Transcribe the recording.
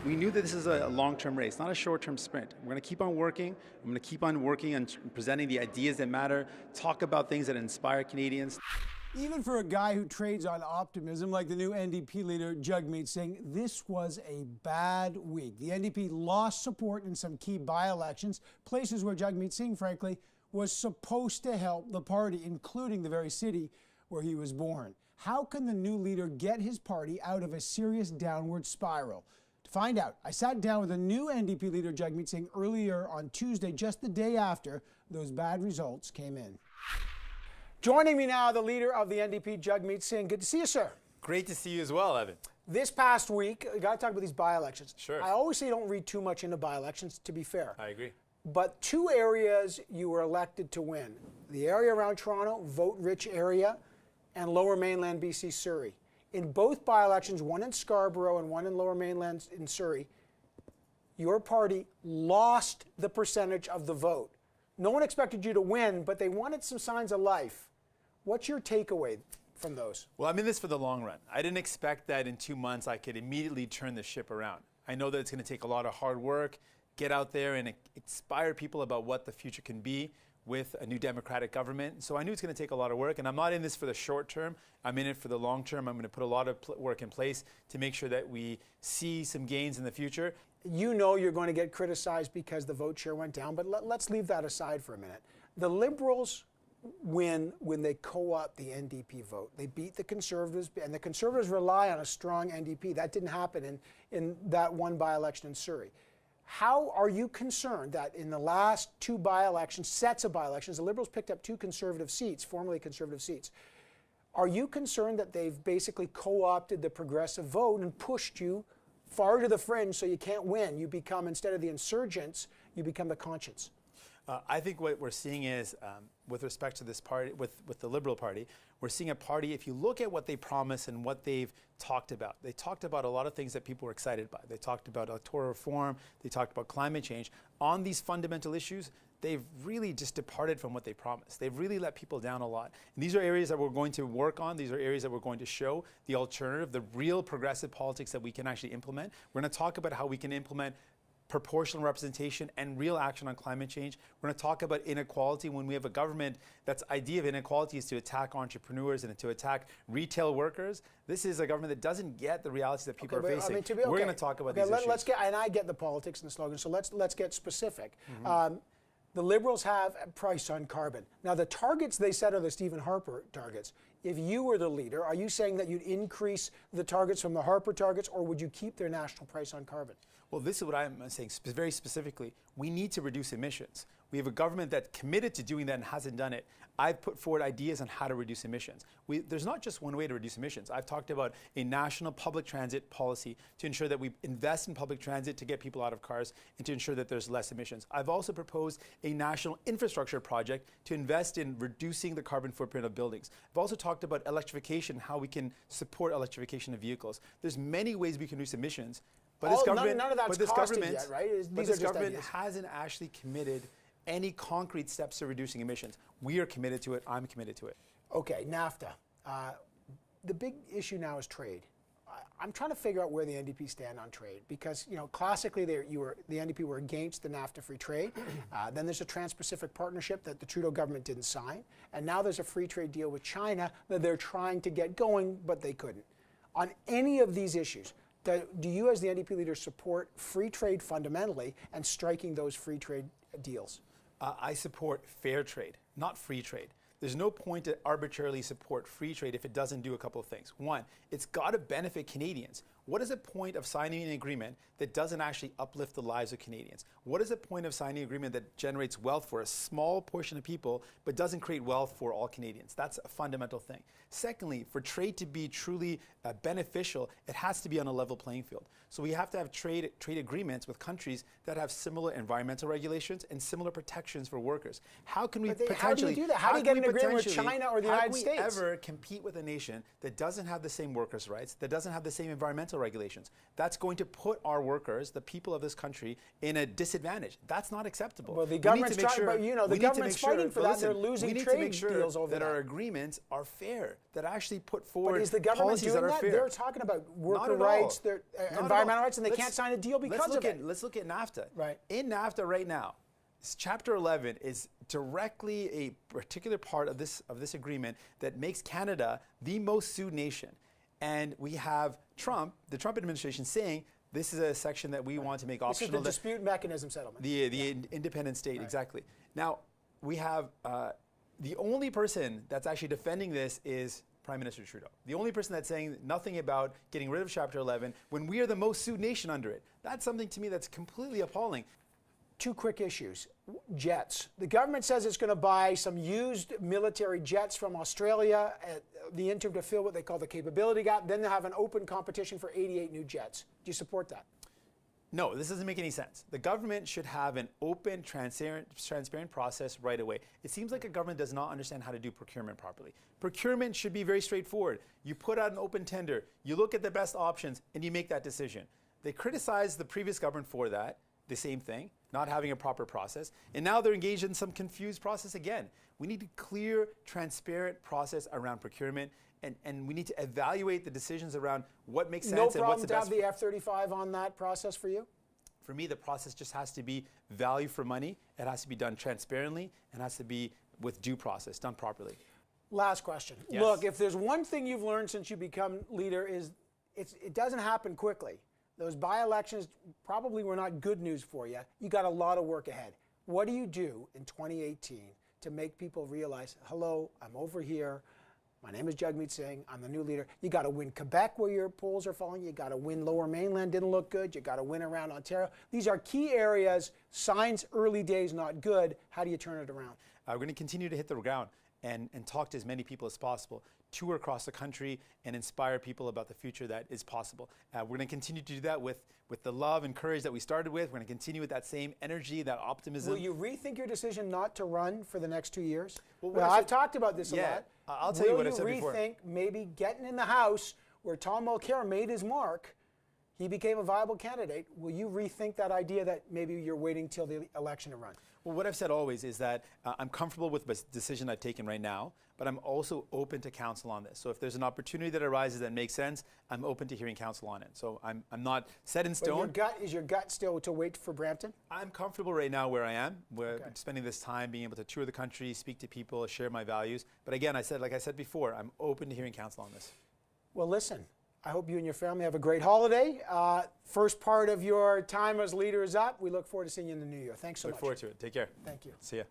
We knew that this is a long-term race, not a short-term sprint. We're going to keep on working. I'm going to keep on working on presenting the ideas that matter, talk about things that inspire Canadians. Even for a guy who trades on optimism like the new NDP leader Jagmeet Singh, this was a bad week. The NDP lost support in some key by-elections, places where Jagmeet Singh, frankly, was supposed to help the party, including the very city where he was born. How can the new leader get his party out of a serious downward spiral? To find out, I sat down with the new NDP leader Jagmeet Singh earlier on Tuesday, just the day after those bad results came in. Joining me now, the leader of the NDP, Jagmeet Singh. Good to see you, sir. Great to see you as well, Evan. This past week, I got to talk about these by-elections. Sure. I always say don't read too much into by-elections, to be fair. I agree. But two areas you were elected to win. The area around Toronto, vote-rich area, and Lower Mainland BC Surrey. In both by-elections, one in Scarborough and one in Lower Mainland in Surrey, your party lost the percentage of the vote. No one expected you to win, but they wanted some signs of life. What's your takeaway from those? Well, I'm in this for the long run. I didn't expect that in 2 months I could immediately turn the ship around. I know that it's going to take a lot of hard work, get out there and inspire people about what the future can be with a new democratic government. So I knew it's going to take a lot of work, and I'm not in this for the short term. I'm in it for the long term. I'm going to put a lot of work in place to make sure that we see some gains in the future. You know you're going to get criticized because the vote share went down, but let's leave that aside for a minute. The Liberals win when they co-opt the NDP vote. They beat the Conservatives, and the Conservatives rely on a strong NDP. That didn't happen in that one by-election in Surrey. How are you concerned that in the last two by-elections, sets of by-elections, the Liberals picked up two Conservative seats, formerly Conservative seats. Are you concerned that they've basically co-opted the progressive vote and pushed you far to the fringe so you can't win? You become, instead of the insurgents, you become the conscience. I think what we're seeing is, with respect to this party, with the Liberal Party, we're seeing a party, if you look at what they promise and what they've talked about, they talked about a lot of things that people were excited by. They talked about electoral reform, they talked about climate change. On these fundamental issues, they've really just departed from what they promised. They've really let people down a lot. And these are areas that we're going to work on. These are areas that we're going to show the alternative, the real progressive politics that we can actually implement. We're going to talk about how we can implement proportional representation and real action on climate change. We're going to talk about inequality when we have a government that's idea of inequality is to attack entrepreneurs and to attack retail workers. This is a government that doesn't get the realities that people are facing. We're going to talk about these issues. Let's get, and I get the politics and the slogan, so let's get specific. The Liberals have a price on carbon. Now, the targets they set are the Stephen Harper targets. If you were the leader, are you saying that you'd increase the targets from the Harper targets, or would you keep their national price on carbon? Well, this is what I'm saying very specifically. We need to reduce emissions. We have a government that's committed to doing that and hasn't done it. I've put forward ideas on how to reduce emissions. There's not just one way to reduce emissions. I've talked about a national public transit policy to ensure that we invest in public transit to get people out of cars and to ensure that there's less emissions. I've also proposed a national infrastructure project to invest in reducing the carbon footprint of buildings. I've also talked about electrification, how we can support electrification of vehicles. There's many ways we can reduce emissions. But this government, none of that's costed yet, right? This government hasn't actually committed any concrete steps to reducing emissions. We are committed to it. I'm committed to it. Okay, NAFTA. The big issue now is trade. I'm trying to figure out where the NDP stand on trade because, you know, classically the NDP were against the NAFTA free trade. Then there's a Trans-Pacific Partnership that the Trudeau government didn't sign. And now there's a free trade deal with China that they're trying to get going, but they couldn't. On any of these issues, do you as the NDP leader support free trade fundamentally and striking those free trade deals? I support fair trade, not free trade. There's no point to arbitrarily support free trade if it doesn't do a couple of things. One, it's got to benefit Canadians. What is the point of signing an agreement that doesn't actually uplift the lives of Canadians? What is the point of signing an agreement that generates wealth for a small portion of people but doesn't create wealth for all Canadians? That's a fundamental thing. Secondly, for trade to be truly beneficial, it has to be on a level playing field. So we have to have trade agreements with countries that have similar environmental regulations and similar protections for workers. How can we potentially... How do you do that? How do you get an agreement with China or the United States? How can we ever compete with a nation that doesn't have the same workers' rights, that doesn't have the same environmental environmental regulations. That's going to put our workers, the people of this country, in a disadvantage. That's not acceptable. Well, the government's trying, but you know, the government's fighting for that. They're losing trade deals over that. That our agreements are fair, that actually put forward is the government policies doing that are that? fair. They're talking about worker rights, their environmental rights, and they can't sign a deal because of it. Let's look at NAFTA. Right. In NAFTA right now, Chapter 11 is directly a particular part of this agreement that makes Canada the most sued nation. And we have Trump, the Trump administration, saying this is a section that we want to make optional. This is the dispute mechanism settlement. The independent state, exactly. Now, we have the only person that's actually defending this is Prime Minister Trudeau. The only person that's saying nothing about getting rid of Chapter 11 when we are the most sued nation under it. That's something to me that's completely appalling. Two quick issues. Jets. The government says it's going to buy some used military jets from Australia at the interim to fill what they call the capability gap. Then they'll have an open competition for 88 new jets. Do you support that? No, this doesn't make any sense. The government should have an open, transparent process right away. It seems like a government does not understand how to do procurement properly. Procurement should be very straightforward. You put out an open tender, you look at the best options, and you make that decision. They criticized the previous government for that, the same thing, not having a proper process, and now they're engaged in some confused process again. We need a clear, transparent process around procurement, and we need to evaluate the decisions around what makes sense and what's the best. No problem to have the F-35 on that process for you? For me, the process just has to be value for money. It has to be done transparently and has to be with due process, done properly. Last question. Yes. Look, if there's one thing you've learned since you become leader is it doesn't happen quickly. Those by-elections probably were not good news for you. You got a lot of work ahead. What do you do in 2018 to make people realize, hello, I'm over here. My name is Jagmeet Singh. I'm the new leader. You got to win Quebec where your polls are falling. You got to win Lower Mainland, didn't look good. You got to win around Ontario. These are key areas. Signs early days not good. How do you turn it around? We're going to continue to hit the ground and talk to as many people as possible, tour across the country and inspire people about the future that is possible. We're going to continue to do that with the love and courage that we started with. We're going to continue with that same energy, that optimism. Will you rethink your decision not to run for the next 2 years? Well, I've talked about this a lot. I'll tell you what I've said before. Will you rethink maybe getting in the House where Tom Mulcair made his mark? He became a viable candidate. Will you rethink that idea that maybe you're waiting till the election to run? Well, what I've said always is that I'm comfortable with the decision I've taken right now, but I'm also open to counsel on this. So if there's an opportunity that arises that makes sense, I'm open to hearing counsel on it. So I'm not set in stone. But is your gut still to wait for Brampton? I'm comfortable right now where I am. We're spending this time being able to tour the country, speak to people, share my values. But again, like I said before, I'm open to hearing counsel on this. Well, listen. I hope you and your family have a great holiday. First part of your time as leader is up. We look forward to seeing you in the new year. Thanks so much. Look forward to it. Take care. Thank you. See ya.